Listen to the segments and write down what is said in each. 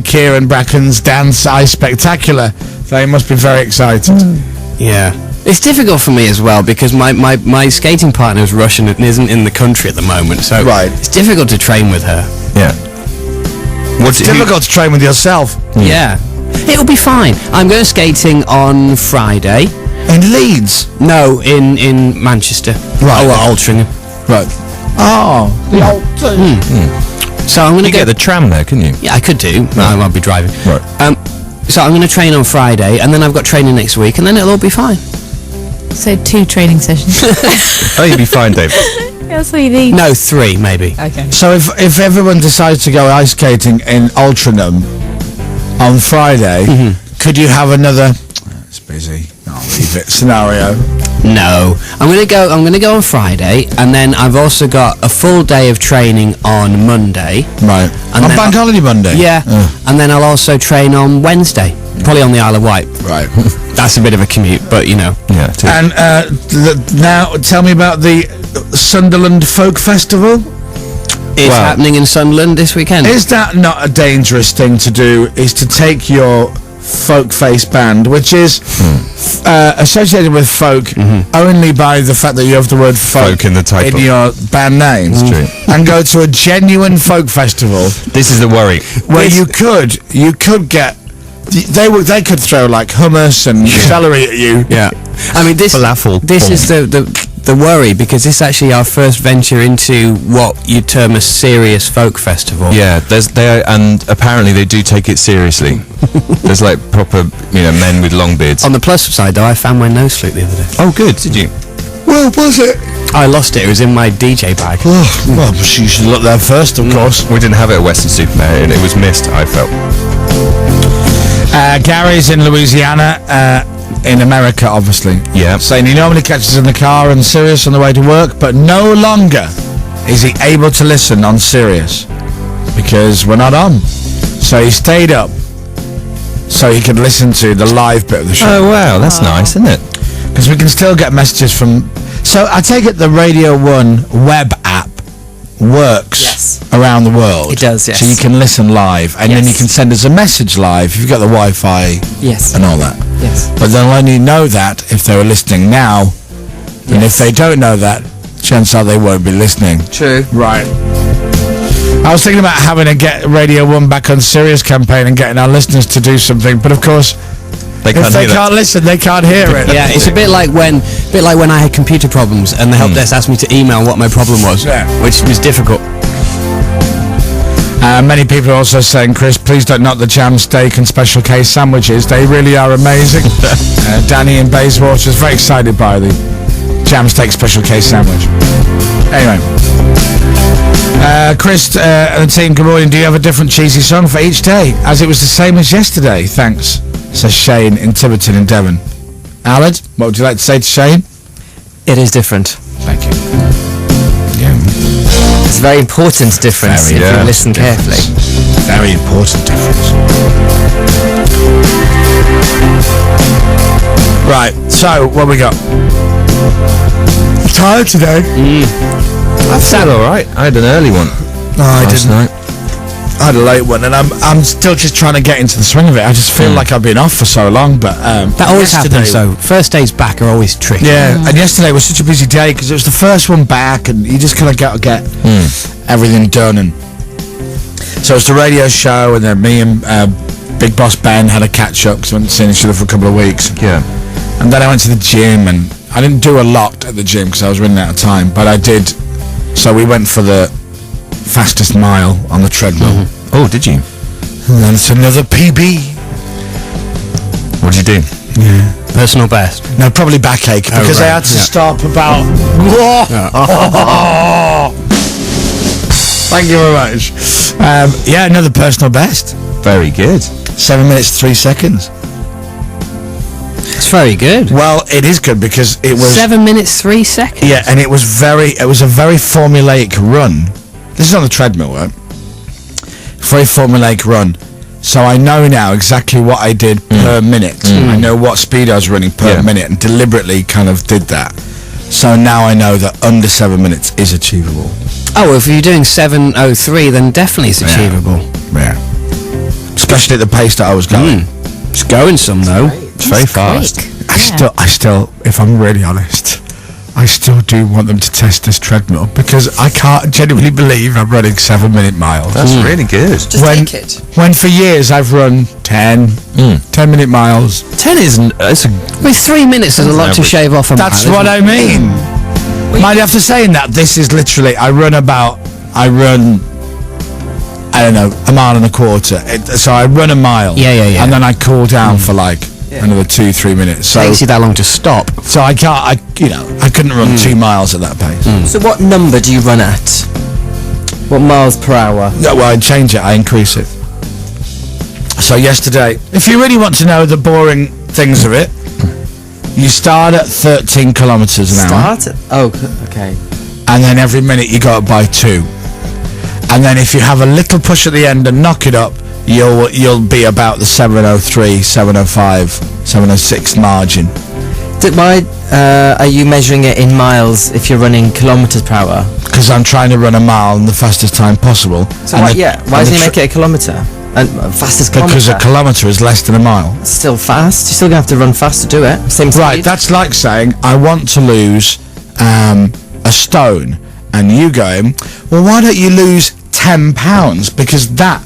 to Kieran Bracken's Dance Ice Spectacular. They must be very excited. Yeah. It's difficult for me as well because my skating partner is Russian and isn't in the country at the moment, so it's difficult to train with her. Yeah. It's difficult to train with yourself. Yeah. It'll be fine. I'm going skating on Friday. In Leeds? No, in Manchester. Right. Oh, Altrincham. Right. Oh, the old thing. So I'm going to get the tram there, can you? Yeah, I could do. I won't be driving. Right. So I'm going to train on Friday, and then I've got training next week, and then it'll all be fine. So 2 training sessions. Oh, you'll be fine, Dave. That's what you need. No, 3 maybe. Okay. So if everyone decides to go ice skating in Altrincham on Friday, could you have another? It's busy. I'll leave it. Scenario. No, I'm gonna go on Friday, and then I've also got a full day of training on Monday. Right. And on then Bank Holiday Monday. Yeah. And then I'll also train on Wednesday, probably on the Isle of Wight. Right. That's a bit of a commute, but you know. Yeah. And now tell me about the Sunderland Folk Festival. It's happening in Sunderland this weekend. Is that not a dangerous thing to do? Is to take your folk face band, which is associated with folk only by the fact that you have the word folk in the title in your band name, and go to a genuine folk festival. This is the worry. Where you could get. They could throw like hummus and celery at you. Yeah, I mean this. Falafel. This is the worry, because this is actually our first venture into what you term a serious folk festival. Yeah, and apparently they do take it seriously. There's like proper, men with long beards. On the plus side, though, I found my nose flute the other day. Oh, good. Did you? Well, was it? I lost it. It was in my DJ bag. Oh, well, you should look there first, of course. We didn't have it at Western Supermare, and it was missed, I felt. Gary's in Louisiana, in America, obviously. Yeah. Saying he normally catches in the car and Sirius on the way to work, but no longer is he able to listen on Sirius because we're not on. So he stayed up so he could listen to the live bit of the show. Oh, wow, that's nice, isn't it? Because we can still get messages from... So I take it the Radio 1 web app works around the world. It does, yes. So you can listen live, and then you can send us a message live if you've got the Wi-Fi and all that. Yes. But they'll only know that if they were listening now, and if they don't know that, chances are they won't be listening. True. Right. I was thinking about having a Get Radio 1 back on Sirius campaign and getting our listeners to do something, but of course... They can't listen, they can't hear it. Yeah, it's a bit like when I had computer problems and the help desk asked me to email what my problem was, which was difficult. Many people are also saying, Chris, please don't knock the jam steak and special case sandwiches. They really are amazing. Danny in Bayswater is very excited by the jam steak special case sandwich. Anyway. Chris and the team, good morning. Do you have a different cheesy song for each day? As it was the same as yesterday, thanks, says Shane in Tiverton in Devon. Aled, what would you like to say to Shane? It is different. Thank you. Yeah. It's a very important difference if you listen carefully. Very important difference. Right, so what we got? I'm tired today. I felt alright. I had an early one. No, I last didn't. night. I had a late one, and I'm still just trying to get into the swing of it. I just feel like I've been off for so long, but that always happens. So first days back are always tricky. Yeah, and yesterday was such a busy day because it was the first one back, and you just kind of got to get everything done. And so it was the radio show, and then me and Big Boss Ben had a catch up because we hadn't seen each other for a couple of weeks. Yeah, and then I went to the gym, and I didn't do a lot at the gym because I was running out of time, but I did. So we went for the fastest mile on the treadmill. Oh, did you? And then it's another PB. What did you do? Yeah. Personal best. No, probably backache because I had to stop about... Thank you very much. Yeah, another personal best. Very good. 7 minutes, 3 seconds. It's very good. Well, it is good because it was... 7 minutes, 3 seconds? Yeah, and it was a very formulaic run. This is on the treadmill, right? Very formulaic run. So I know now exactly what I did per minute. I know what speed I was running per minute and deliberately kind of did that. So now I know that under 7 minutes is achievable. Oh, well, if you're doing 7:03, then definitely it's achievable. Yeah. especially at the pace that I was going. It's going some though. It's very fast. Quick. I still, if I'm really honest, I still do want them to test this treadmill because I can't genuinely believe I'm running 7-minute miles. That's really good. Just take it. When for years I've run 10-minute miles. 10 isn't. It's a, With 3 minutes is a lot to average. shave off a That's mile, what I isn't it? mean. Mind you, after saying that, this is literally, I run, I don't know, a mile and a quarter. So I run a mile. Yeah. And then I cool down for like another 2-3 minutes. So Takes you that long to stop. So I can't, I couldn't run 2 miles at that pace. So what number do you run at? What miles per hour? No, well, I change it, I increase it. So yesterday, if you really want to know the boring things of it, you start at 13 kilometres an hour. Start it. Oh, okay. And then every minute you go up by 2. And then if you have a little push at the end and knock it up, you'll be about the 703, 705, 706 margin. Why are you measuring it in miles if you're running kilometres per hour? Because I'm trying to run a mile in the fastest time possible. So And why, the- why and doesn't the he make it a kilometre? And fastest kilometre? Because a kilometre is less than a mile. It's still fast. You're still going to have to run fast to do it. Same speed. Right, that's like saying, I want to lose a stone. And you going, well, why don't you lose 10 pounds? Because that,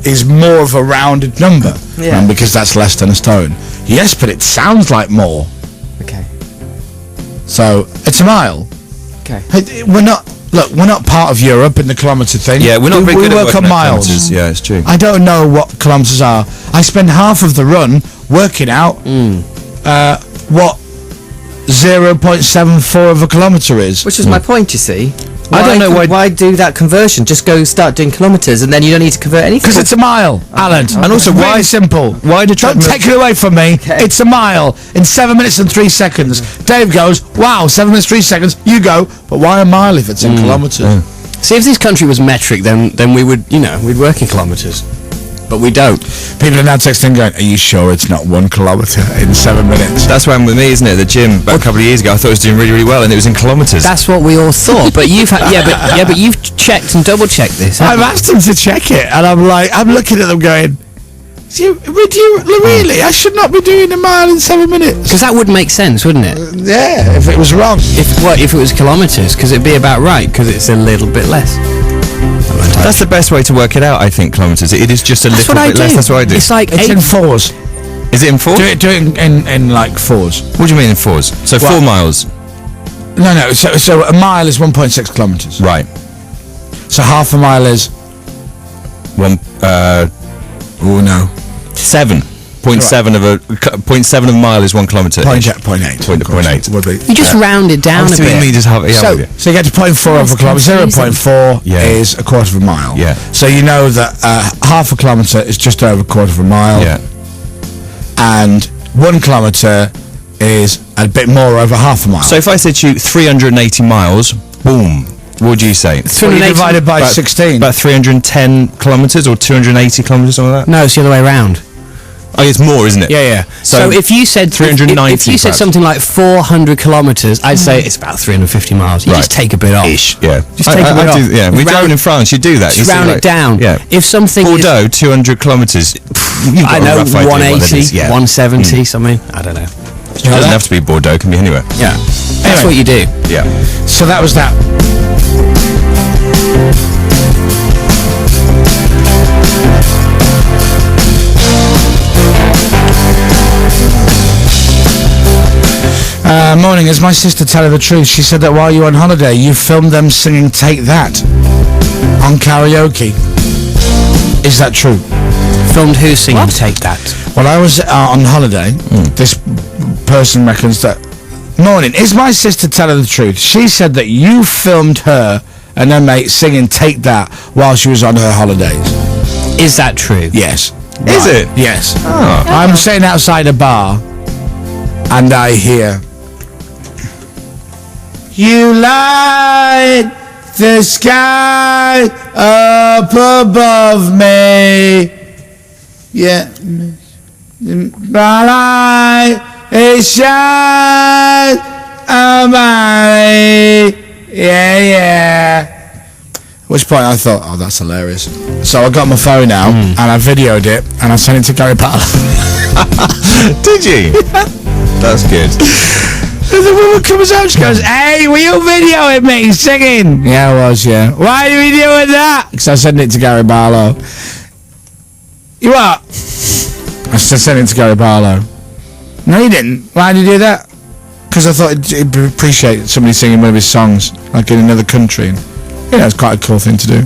is more of a rounded number. Yeah. And because that's less than a stone. Yes, but it sounds like more. Okay. So, it's a mile. Okay. Hey, we're not part of Europe in the kilometre thing. yeah, we're not very good at work working on out miles. kilometres. Yeah, it's true. I don't know what kilometres are. I spend half of the run working out what 0.74 of a kilometre is. Which is my point, you see. I don't know Why do that conversion? Just go start doing kilometres and then you don't need to convert anything. Because it's a mile, Alan. And also, Really why- simple. why do Don't treadmill- take it away from me. Okay. It's a mile in 7 minutes and 3 seconds. Dave goes, wow, 7 minutes 3 seconds. You go, but why a mile if it's in kilometres? See, if this country was metric, then we would, we'd work in kilometres. But we don't. People are now texting going, are you sure it's not 1 kilometre in 7 minutes? That's why I'm with me, isn't it? The gym about a couple of years ago, I thought it was doing really, really well, and it was in kilometres. That's what we all thought. But you've but you've checked and double checked this. I've asked them to check it, and I'm looking at them going, really? I should not be doing a mile in 7 minutes. Because that would make sense, wouldn't it? Yeah, if it was wrong. If it was kilometres? Because it'd be about right. Because it's a little bit less. That's the best way to work it out, I think, kilometres. It is just a That's little what I bit do. less. That's what I do. It's like It's 8. in 4s. Is it in 4? Do it in like 4s. What do you mean in 4s? So Well- 4 miles. No. So a mile is 1.6 kilometres. Right. So half a mile is. One. Oh no. 7.7 of a 0.7 of a mile is 1 kilometre. Point 8. Point 8. Would be. You just round it down a Between bit. meters, half. Yeah, So- I'm with you. So you get to 0.4 of a kilometre. confusing. 0.4 Yeah. is a quarter of a mile. Yeah. So you know that half a kilometre is just over a quarter of a mile. Yeah. And 1 kilometre is a bit more over half a mile. So if I said to you 380 miles, boom, what would you say? So you divided by 16. About 310 kilometres or 280 kilometres, something like that? No, it's the other way around. Oh, it's more, isn't it? Yeah. So if you said 390 if you said perhaps. something like 400 kilometres, I'd say it's about 350 miles. You Right. just take a bit off. Ish, yeah. Just take a bit off. Yeah, we Round- drove in France, you do that. Just You see, round like- it down. Yeah. If something is, Bordeaux, 200 kilometres. You've got I a know, rough idea what that 180, is, yeah. 170, something. I don't know. It doesn't have to be Bordeaux, it can be anywhere. Yeah. That's Anyway. what you do. Yeah. So that was that. Morning, is my sister telling the truth? She said that while you were on holiday, you filmed them singing Take That on karaoke. Is that true? Filmed who singing Take That? When I was on holiday, this person reckons that... Morning, is my sister telling the truth? She said that you filmed her and her mate singing Take That while she was on her holidays. Is that true? Yes. Is it? Yes. Oh. I'm sitting outside a bar and I hear... You light the sky up above me. Yeah. Bright it shines on my... Yeah. At which point I thought, oh, that's hilarious. So I got my phone out and I videoed it and I sent it to Gary Barlow. Did you? That's good. And the woman comes out, she goes, hey, were you videoing me singing? Yeah, I was, yeah. Why are you doing that? Because I sent it to Gary Barlow. You what? I sent it to Gary Barlow. No, you didn't. Why did you do that? Because I thought he'd appreciate somebody singing one of his songs, like in another country. And, you know, it's quite a cool thing to do.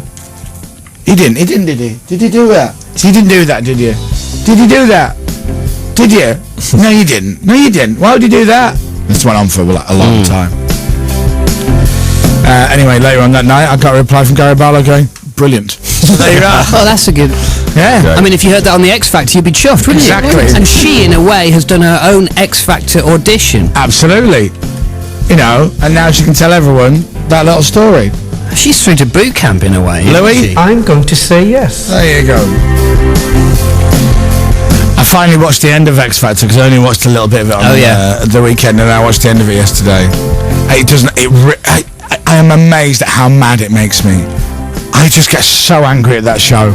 He didn't, did he? Did he do that? You didn't do that, did you? Did you do that? Did you? No, you didn't. No, you didn't. Why would you do that? This went on for like a long time. Anyway, later on that night, I got a reply from Gary Barlow going, brilliant. So there you are. Oh, that's a good... Yeah. I mean, if you heard that on the X Factor, you'd be chuffed, wouldn't you? Exactly. And she, in a way, has done her own X Factor audition. Absolutely. You know, and now she can tell everyone that little story. She's through to boot camp, in a way. Louis? I'm going to say yes. There you go. I finally watched the end of X Factor because I only watched a little bit of it on the weekend, and I watched the end of it yesterday. It doesn't. I am amazed at how mad it makes me. I just get so angry at that show,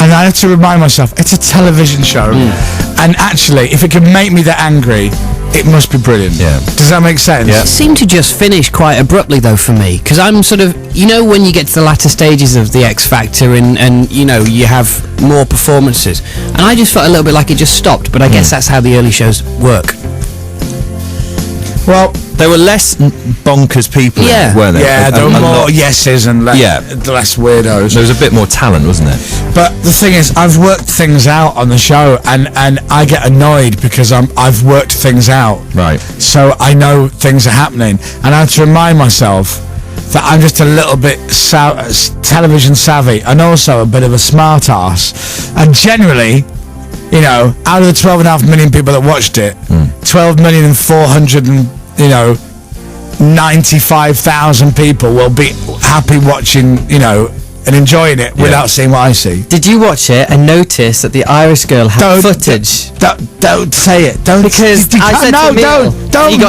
and I have to remind myself it's a television show, and actually, if it can make me that angry, it must be brilliant. Yeah. Does that make sense? It seemed to just finish quite abruptly, though, for me, because I'm sort of, you know, when you get to the latter stages of the X Factor and you know, you have more performances, and I just felt a little bit like it just stopped, but I guess that's how the early shows work. Well, there were less bonkers people, weren't there? Yeah, there were more yeses and less weirdos. There was a bit more talent, wasn't there? But the thing is, I've worked things out on the show, and I get annoyed because I've worked things out. Right. So I know things are happening, and I have to remind myself that I'm just a little bit television savvy, and also a bit of a smart ass. And generally, you know, out of the 12.5 million people that watched it, 12,400,000 and, you know, 95,000 people will be happy watching, you know, and enjoying it without seeing what I see. Did you watch it and notice that the Irish girl had footage? Don't say it. Don't, because I said no, to Emil,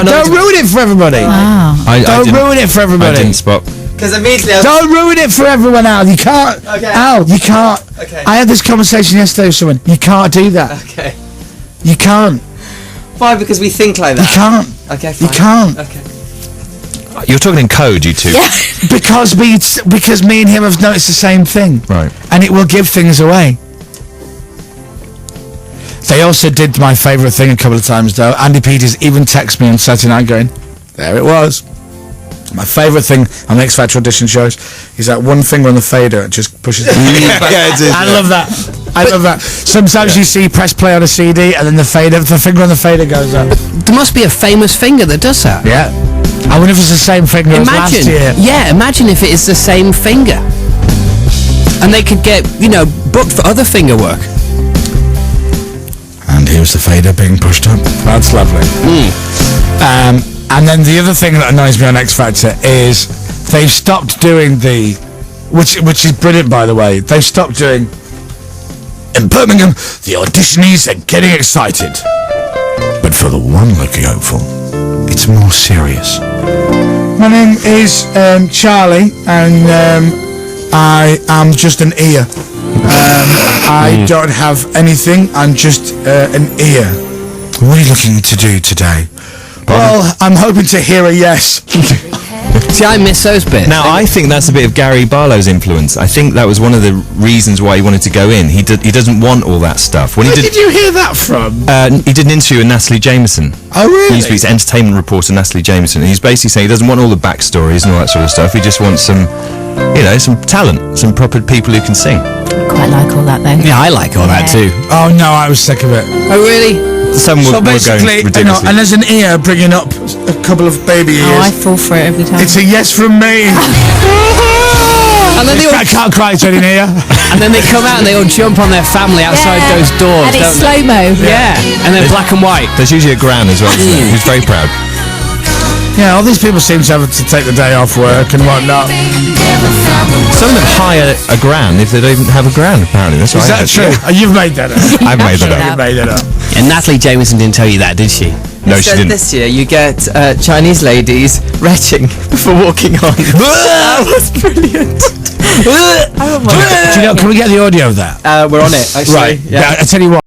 don't ruin it for everybody. Wow. Don't ruin it for everybody. I didn't spot. Because immediately don't ruin it for everyone, Al. You can't. Okay. Al, you can't. Okay. I had this conversation yesterday with someone. You can't do that. Okay. You can't. Why? Because we think like that. You can't. Okay, fine. You can't. Okay. You're talking in code, you two. Yeah. Because me and him have noticed the same thing. Right. And it will give things away. They also did my favourite thing a couple of times, though. Andy Peters even texted me on Saturday night going, there it was. My favourite thing on the X Factor audition shows is that one finger on the fader and just pushes it. I love that. I love that. Sometimes you see press play on a CD and then the finger on the fader goes up. There must be a famous finger that does that. Yeah. I wonder if it's the same finger as last year. Yeah, imagine if it is the same finger. And they could get, you know, booked for other finger work. And here's the fader being pushed up. That's lovely. And then the other thing that annoys me on X Factor is they've stopped doing which is brilliant, by the way. They've stopped doing, in Birmingham, the auditionees are getting excited. But for the one looking hopeful, it's more serious. My name is Charlie, and I am just an ear. I don't have anything, I'm just an ear. What are you looking to do today? Well, I'm hoping to hear a yes. See, I miss those bits. Now, I think that's a bit of Gary Barlow's influence. I think that was one of the reasons why he wanted to go in. He doesn't want all that stuff. Where did you hear that from? He did an interview with Natalie Jameson. Oh, really? He speaks entertainment reporter Natalie Jameson, and he's basically saying he doesn't want all the backstories and all that sort of stuff. He just wants some, you know, some talent, some proper people who can sing. Quite like all that, though. Yeah, I like all that too. Oh no, I was sick of it. Oh really? Some were going ridiculously. You know, and there's an ear bringing up a couple of baby ears. Oh, I fall for it every time. It's a yes from me. And then I can't cry to an ear. And then they come out and they all jump on their family outside those doors. And it's slow-mo. Yeah. And they're black and white. There's usually a gran as well, who's very proud. Yeah, all these people seem to have to take the day off work and whatnot. Some of them hire a gran if they don't even have a gran, apparently. That's Is that true? Oh, you've made that up. I've made that up. You've made it up. And Natalie Jameson didn't tell you that, did she? No, she didn't. This year you get Chinese ladies retching before walking on. That was brilliant. Do you know, can we get the audio of that? We're on it, actually. Right. Yeah. I tell you what.